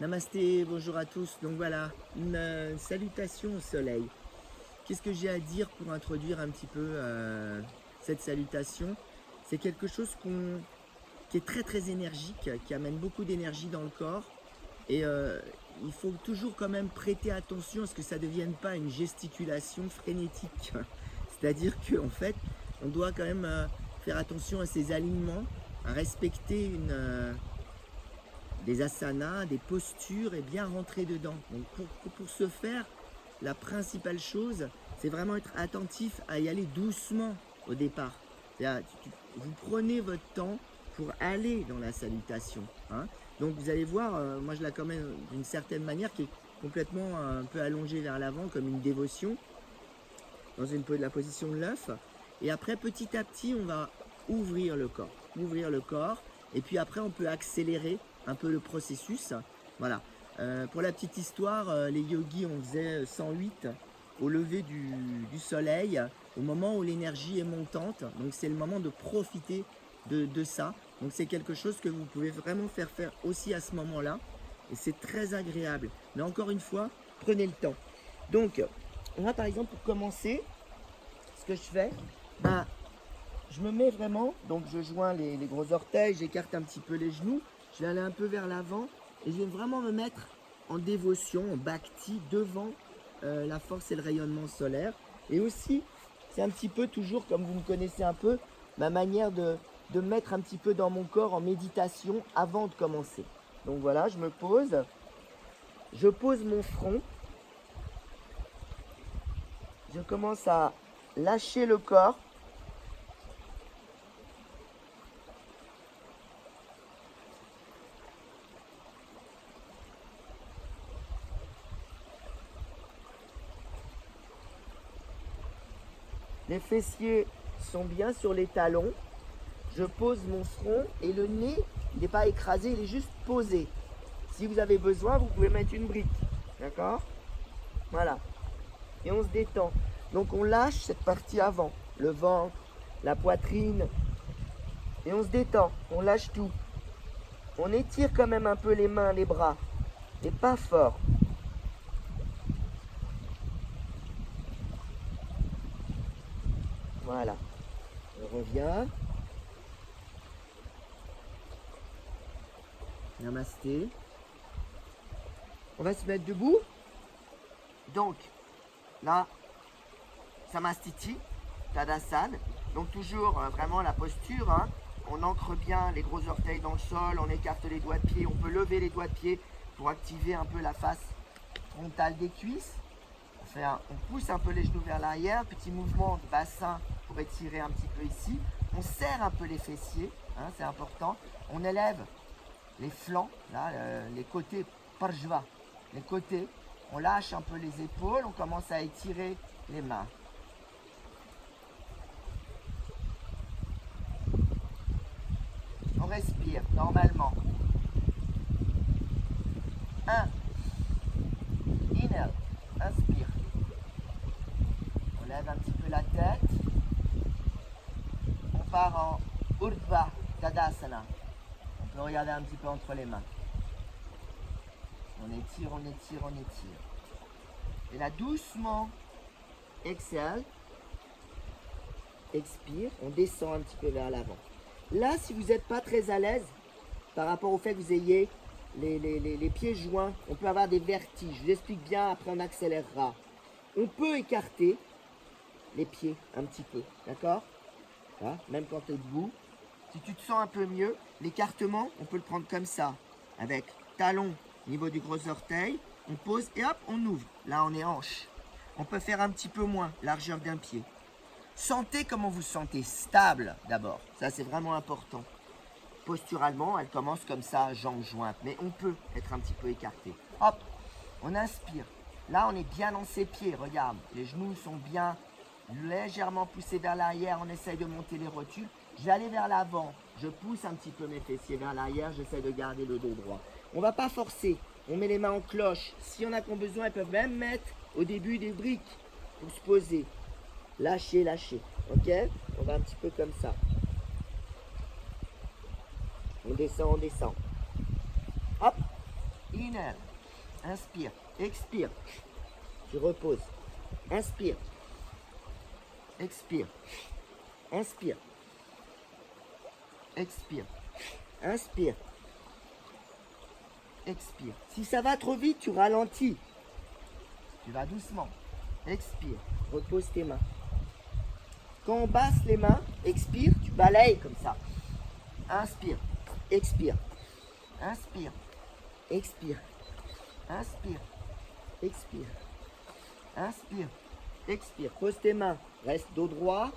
Namasté, bonjour à tous. Donc voilà, une salutation au soleil. Qu'est-ce que j'ai à dire pour introduire un petit peu cette salutation? C'est quelque chose qui est très très énergique, qui amène beaucoup d'énergie dans le corps. Et il faut toujours quand même prêter attention à ce que ça ne devienne pas une gesticulation frénétique. C'est-à-dire qu'en fait, on doit quand même faire attention à ses alignements, à respecter des asanas, des postures et bien rentrer dedans. Donc pour ce faire, la principale chose, c'est vraiment être attentif à y aller doucement au départ. Vous prenez votre temps pour aller dans la salutation, hein. Donc vous allez voir, moi je la commande d'une certaine manière qui est complètement un peu allongée vers l'avant comme une dévotion, dans la position de l'œuf. Et après petit à petit on va ouvrir le corps, et puis après on peut accélérer un peu le processus. Voilà. Pour la petite histoire, les yogis on faisait 108 au lever du soleil, au moment où l'énergie est montante. Donc c'est le moment de profiter de ça. Donc c'est quelque chose que vous pouvez vraiment faire aussi à ce moment-là. Et c'est très agréable. Mais encore une fois, prenez le temps. Donc, moi par exemple, pour commencer, ce que je fais, bah, je me mets vraiment, donc je joins les gros orteils, j'écarte un petit peu les genoux, je vais aller un peu vers l'avant et je vais vraiment me mettre en dévotion, en bhakti, devant la force et le rayonnement solaire. Et aussi, c'est un petit peu toujours, comme vous me connaissez un peu, ma manière de me mettre un petit peu dans mon corps en méditation avant de commencer. Donc voilà, je pose mon front, je commence à lâcher le corps. Les fessiers sont bien sur les talons. Je pose mon front et le nez, il n'est pas écrasé, il est juste posé. Si vous avez besoin, vous pouvez mettre une brique. D'accord? Voilà. Et on se détend. Donc on lâche cette partie avant, le ventre, la poitrine. Et on se détend, on lâche tout. On étire quand même un peu les mains, les bras. Mais pas fort. Voilà. On revient. Namasté. On va se mettre debout. Donc, là, Samastiti, Tadasana. Donc toujours vraiment la posture, hein. On ancre bien les gros orteils dans le sol, on écarte les doigts de pied, on peut lever les doigts de pied pour activer un peu la face frontale des cuisses. On pousse un peu les genoux vers l'arrière, petit mouvement de bassin pour étirer un petit peu ici. On serre un peu les fessiers, hein, c'est important. On élève les flancs, là, les côtés, parjva, les côtés. On lâche un peu les épaules, on commence à étirer les mains. On respire normalement. 1. Inhale. Inspire. On lève un petit peu la tête. On part en Urdhva Tadasana. On peut regarder un petit peu entre les mains. On étire, on étire, on étire. Et là, doucement, exhale. Expire. On descend un petit peu vers l'avant. Là, si vous n'êtes pas très à l'aise par rapport au fait que vous ayez les pieds joints, on peut avoir des vertiges. Je vous explique bien, après on accélérera. On peut écarter les pieds un petit peu, d'accord? Même quand tu es debout. Si tu te sens un peu mieux, l'écartement, on peut le prendre comme ça, avec talon au niveau du gros orteil. On pose et hop, on ouvre. Là, on est hanche. On peut faire un petit peu moins, largeur d'un pied. Sentez comment vous sentez, stable d'abord. Ça, c'est vraiment important. Posturalement, elle commence comme ça, jambes jointes. Mais on peut être un petit peu écarté. Hop, on inspire. Là, on est bien dans ses pieds. Regarde, les genoux sont bien légèrement poussés vers l'arrière. On essaye de monter les rotules. Je vais aller vers l'avant. Je pousse un petit peu mes fessiers vers l'arrière. J'essaie de garder le dos droit. On ne va pas forcer. On met les mains en cloche. S'il y en a qui ont besoin, ils peuvent même mettre au début des briques pour se poser. Lâchez, lâchez. Ok? On va un petit peu comme ça. On descend, on descend. Hop. inhale. Inspire, expire. Tu reposes. Inspire. Expire. Inspire. Expire. Inspire. Expire. Si ça va trop vite, tu ralentis. Tu vas doucement. Expire. Repose tes mains. Quand on basse les mains, expire, tu balayes comme ça. Inspire. Expire. Inspire. Expire. Inspire. Expire. Inspire. Expire. Pose tes mains. Reste dos droit.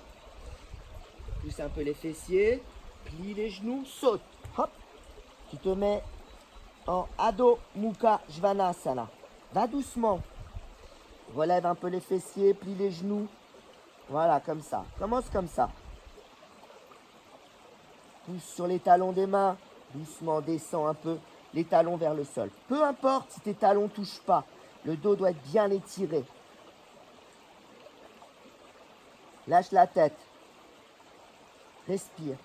Pousse un peu les fessiers. Plie les genoux. Saute. Hop. Tu te mets en Adho Mukha Svanasana. Va doucement. Relève un peu les fessiers. Plie les genoux. Voilà, comme ça. Commence comme ça. Pousse sur les talons des mains. Doucement, descends un peu les talons vers le sol. Peu importe si tes talons ne touchent pas. Le dos doit être bien étiré. Lâche la tête. Respire.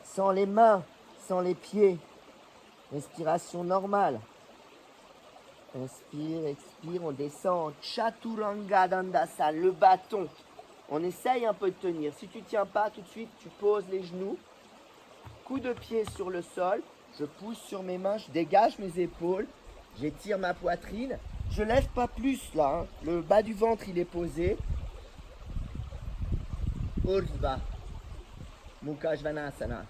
Sans les mains, sans les pieds. Respiration normale. Inspire, expire, on descend. Chaturanga Dandasana, le bâton. On essaye un peu de tenir. Si tu ne tiens pas tout de suite, tu poses les genoux. Coup de pied sur le sol. Je pousse sur mes mains, je dégage mes épaules. J'étire ma poitrine. Je lève pas plus là. Hein. Le bas du ventre, il est posé. Urdhva Mukha Svanasana.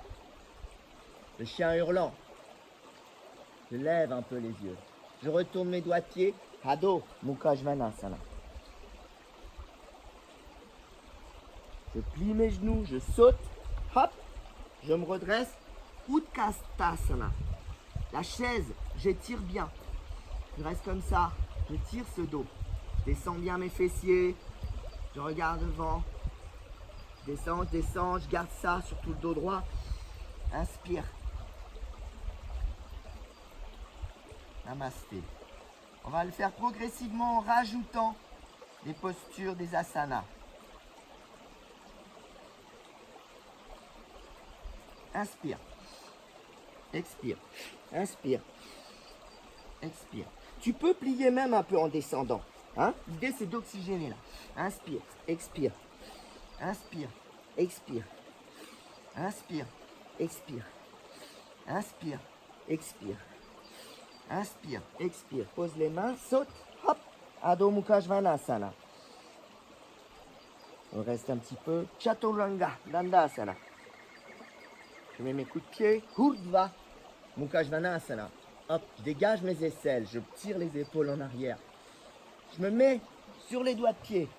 Le chien hurlant. Je lève un peu les yeux. Je retourne mes doigts de pied. Adho Mukha Svanasana. Je plie mes genoux, je saute. Hop. Je me redresse. Utkatasana. La chaise, j'étire bien. Je reste comme ça. Je tire ce dos. Je descends bien mes fessiers. Je regarde devant. Je descends, je garde ça sur tout le dos droit. Inspire. Namasté. On va le faire progressivement en rajoutant des postures, des asanas. Inspire. Expire. Inspire. Expire. Tu peux plier même un peu en descendant. Hein? L'idée, c'est d'oxygéner là. Inspire. Expire. Inspire. Expire. Inspire. Expire. Inspire. Expire. Inspire. Expire. Pose les mains. Saute. Hop. Adho Mukha Svanasana. On reste un petit peu. Chaturanga Dandasana. Je mets mes coups de pied. Urdhva Mukha Svanasana. Hop, je dégage mes aisselles. Je tire les épaules en arrière. Je me mets sur les doigts de pied.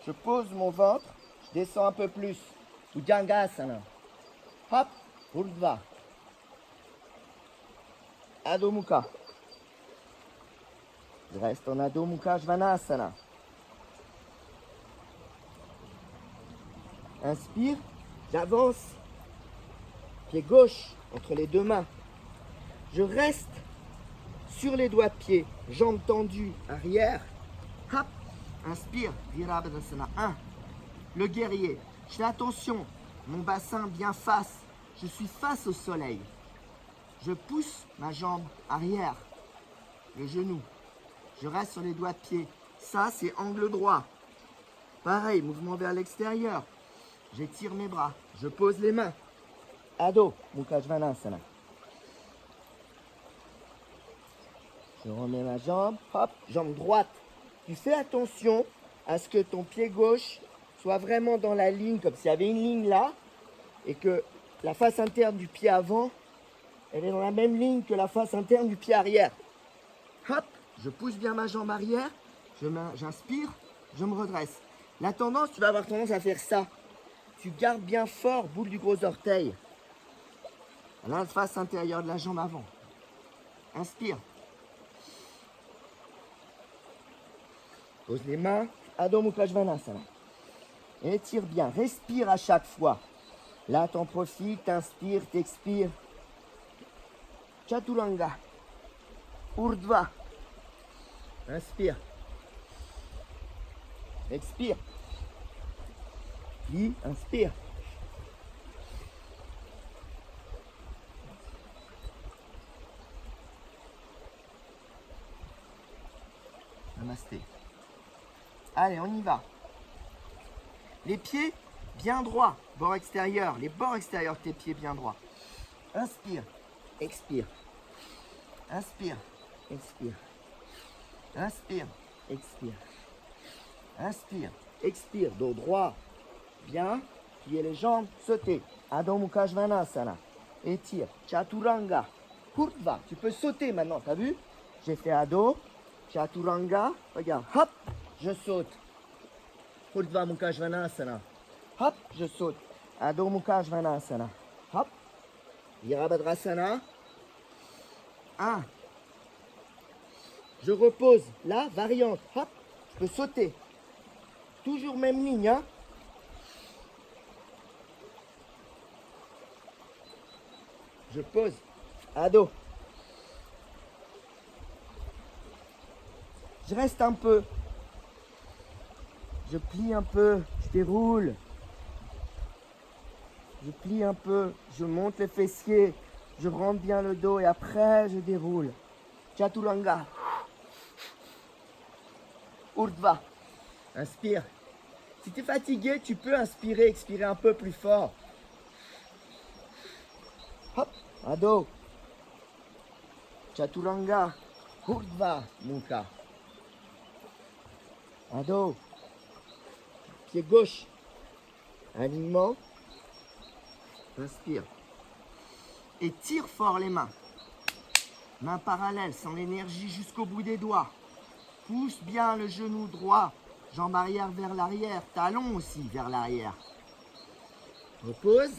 Je pose mon ventre. Je descends un peu plus. Bhujangasana. Hop, Urdhva. Adho Mukha. Je reste en Adho Mukha Svanasana. Inspire. J'avance. Pied gauche entre les deux mains. Je reste sur les doigts de pied, jambes tendues, arrière. Hop, inspire, Virabhadasana 1. Le guerrier. Je fais attention, mon bassin bien face. Je suis face au soleil. Je pousse ma jambe arrière, le genou. Je reste sur les doigts de pied. Ça, c'est angle droit. Pareil, mouvement vers l'extérieur. J'étire mes bras. Je pose les mains. Adho Mukha Svanasana. Je remets ma jambe, hop, jambe droite. Tu fais attention à ce que ton pied gauche soit vraiment dans la ligne, comme s'il y avait une ligne là, et que la face interne du pied avant, elle est dans la même ligne que la face interne du pied arrière. Hop, je pousse bien ma jambe arrière, j'inspire, je me redresse. La tendance, tu vas avoir tendance à faire ça. Tu gardes bien fort, boule du gros orteil. La face intérieure de la jambe avant. Inspire. Pose les mains. Adho Mukha Svanasana. Étire bien. Respire à chaque fois. Là, t'en profites. T'inspires, t'expires. Chaturanga. Urdhva. Inspire. Expire. Plie, inspire. Namasté. Allez, on y va. Les pieds bien droits, bord extérieur, les bords extérieurs de tes pieds bien droits. Inspire, expire. Inspire, expire. Inspire, expire. Inspire, expire. Dos droit, bien. Pliez les jambes, sautez. Adho Mukha Svanasana. Étire. Chaturanga. Urdhva. Tu peux sauter maintenant, t'as vu? J'ai fait Adho. Chaturanga. Regarde, hop, je saute. Urdhva Mukha Svanasana. Hop, je saute. Adho Mukha Svanasana. Hop. Virabhadrasana. 1. Je repose. Là, variante. Hop, je peux sauter. Toujours même ligne, hein. Je pose. Adho. Je reste un peu. Je plie un peu. Je déroule. Je plie un peu. Je monte les fessiers. Je rentre bien le dos et après je déroule. Chaturanga. Urdhva. Inspire. Si tu es fatigué, tu peux inspirer, expirer un peu plus fort. Hop, Adho. Chaturanga. Urdhva Mukha. Adho. Pied gauche. Alignement. Inspire. Et tire fort les mains. Mains parallèles, sans l'énergie jusqu'au bout des doigts. Pousse bien le genou droit. Jambe arrière vers l'arrière. Talon aussi vers l'arrière. Repose.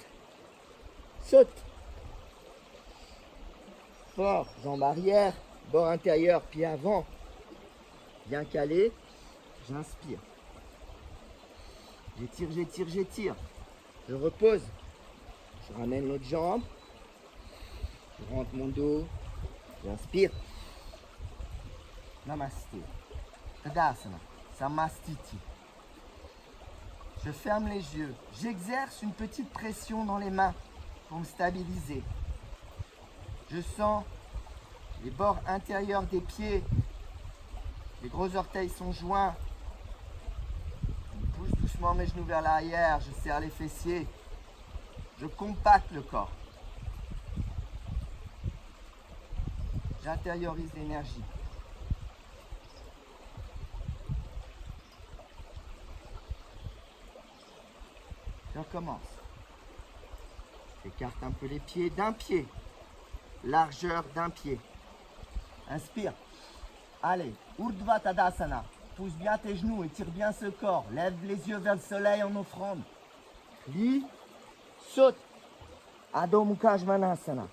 Saute. Fort. Jambe arrière. Bord intérieur. Pied avant. Bien calé. J'inspire. J'étire, j'étire, j'étire. Je repose. Je ramène l'autre jambe. Je rentre mon dos. J'inspire. Namasté. Tadasana. Samastiti. Je ferme les yeux. J'exerce une petite pression dans les mains pour me stabiliser. Je sens les bords intérieurs des pieds. Les gros orteils sont joints. Je pousse doucement mes genoux vers l'arrière. Je serre les fessiers. Je compacte le corps. J'intériorise l'énergie. Je recommence. J'écarte un peu les pieds d'un pied. Largeur d'un pied. Inspire. Allez, Urdhva Tadasana. Pousse bien tes genoux, étire bien ce corps. Lève les yeux vers le soleil en offrande. Plie. Saute. Adho Mukha Svanasana.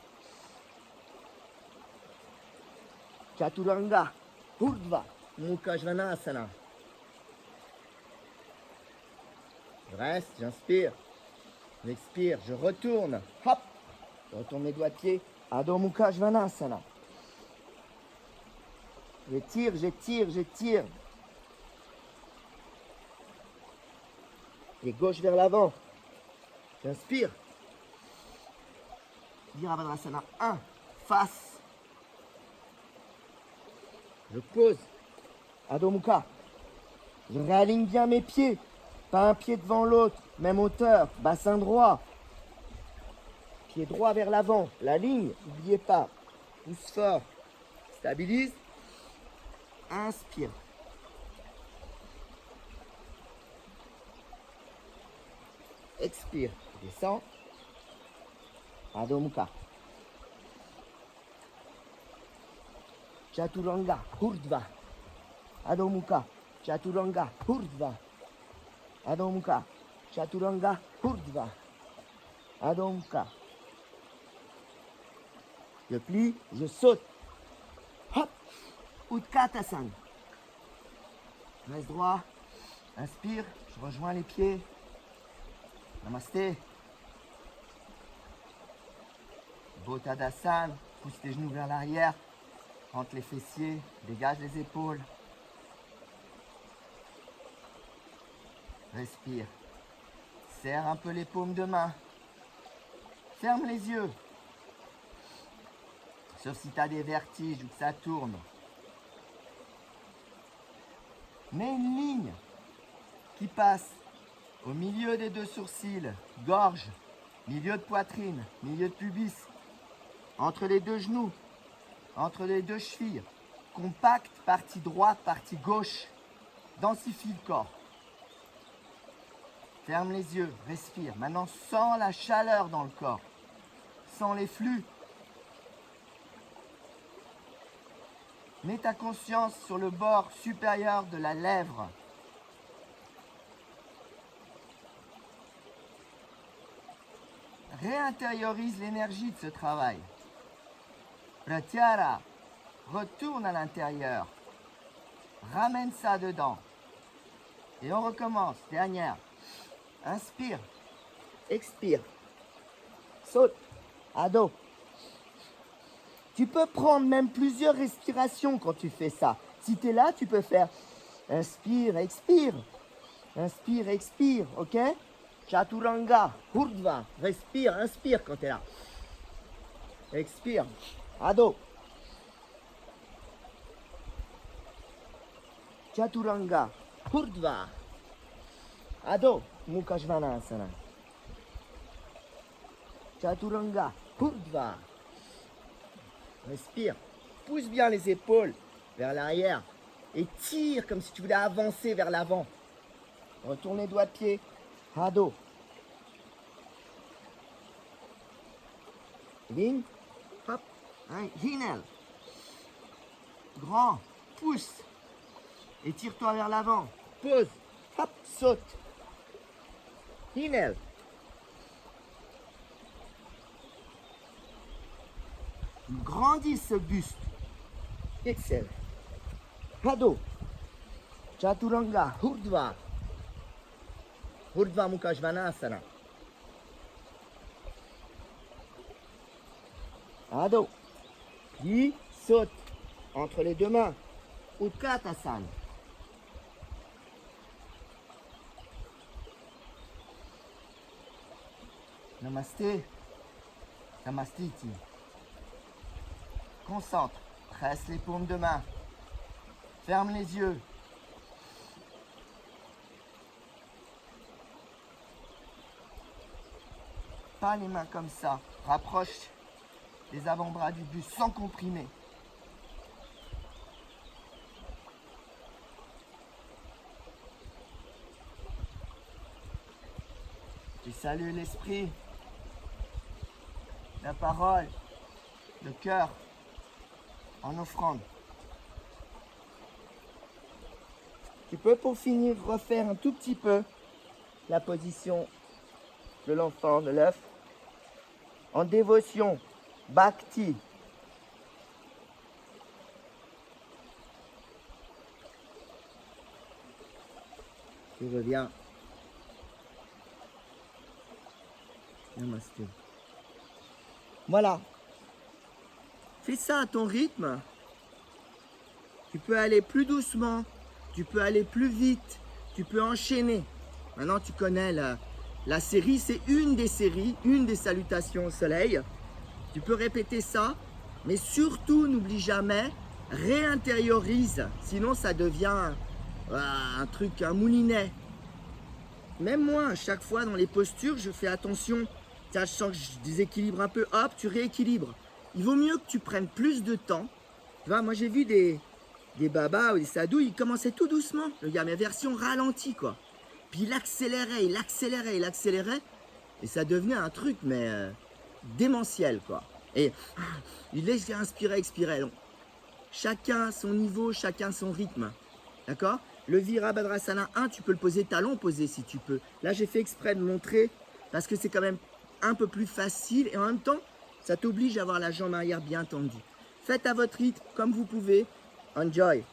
Chaturanga. Urdhva Mukha Svanasana. Je reste, j'inspire. J'expire, je retourne. Hop. Je retourne mes doigts de pied. Adho Mukha Svanasana. J'étire, j'étire, j'étire. Et gauche vers l'avant. J'inspire. Virabhadrasana 1. Face. Je pose. Adho Mukha. Je réaligne bien mes pieds. Pas un pied devant l'autre. Même hauteur. Bassin droit. Pied droit vers l'avant. La ligne. N'oubliez pas. Pousse fort. Stabilise. Inspire. Expire. Descends. Adho Mukha. Chaturanga. Urdhva. Adho Mukha. Chaturanga. Urdhva. Adho Mukha. Chaturanga. Urdhva. Adho Mukha. Je plie, je saute. Hop. Utkatasana. Reste droit. Inspire. Je rejoins les pieds. Namasté. Botadasana. Pousse les genoux vers l'arrière. Rentre les fessiers. Dégage les épaules. Respire. Serre un peu les paumes de main. Ferme les yeux. Sauf si tu as des vertiges ou que ça tourne. Mets une ligne qui passe au milieu des deux sourcils, gorge, milieu de poitrine, milieu de pubis, entre les deux genoux, entre les deux chevilles. Compacte, partie droite, partie gauche. Densifie le corps. Ferme les yeux, respire. Maintenant, sens la chaleur dans le corps. Sens les flux. Mets ta conscience sur le bord supérieur de la lèvre. Réintériorise l'énergie de ce travail. Pratyahara, retourne à l'intérieur. Ramène ça dedans. Et on recommence. Dernière. Inspire. Expire. Saute. À dos. Tu peux prendre même plusieurs respirations quand tu fais ça. Si tu es là, tu peux faire inspire, expire. Inspire, expire. Ok? Chaturanga. Urdhva. Respire, inspire quand tu es là. Expire. À dos. Chaturanga. Urdhva. Ado. Mukha Svanasana. Chaturanga. Urdhva. Respire. Pousse bien les épaules vers l'arrière. Et tire comme si tu voulais avancer vers l'avant. Retourne les doigts de pied. Ado. Ligne. Hop. Hinel. Grand. Pousse. Étire-toi vers l'avant. Pose. Hop. Saute. Hinel. Grandis ce buste. Excellent. Ado. Chaturanga. Urdhva. Urdhva Mukha Svanasana. Ado. Puis saute entre les deux mains. Utkatasana. Namasté. Namastiti. Concentre. Presse les paumes de main. Ferme les yeux. Pas les mains comme ça. Rapproche les avant-bras du buste sans comprimer. Tu salues l'esprit, la parole, le cœur en offrande. Tu peux pour finir refaire un tout petit peu la position de l'enfant, de l'œuf, en dévotion, bhakti. Tu reviens. Namasté. Voilà. Fais ça à ton rythme. Tu peux aller plus doucement, tu peux aller plus vite, tu peux enchaîner. Maintenant, tu connais la série, c'est une des séries, une des salutations au soleil. Tu peux répéter ça, mais surtout, n'oublie jamais, réintériorise. Sinon, ça devient un truc, un moulinet. Même moi, à chaque fois dans les postures, je fais attention. Tiens, je sens que je déséquilibre un peu, hop, tu rééquilibres. Il vaut mieux que tu prennes plus de temps. Tu vois, moi j'ai vu des babas ou des sadhus, ils commençaient tout doucement, le gars, mais version ralentie, quoi. Puis il accélérait, il accélérait, il accélérait. Et ça devenait un truc, mais démentiel, quoi. Et il laisse inspirer, expirer. Donc, chacun son niveau, chacun son rythme. D'accord? Le Virabhadrasana 1, tu peux le poser talon opposé si tu peux. Là, j'ai fait exprès de montrer parce que c'est quand même un peu plus facile et en même temps, ça t'oblige à avoir la jambe arrière bien tendue. Faites à votre rythme, comme vous pouvez. Enjoy!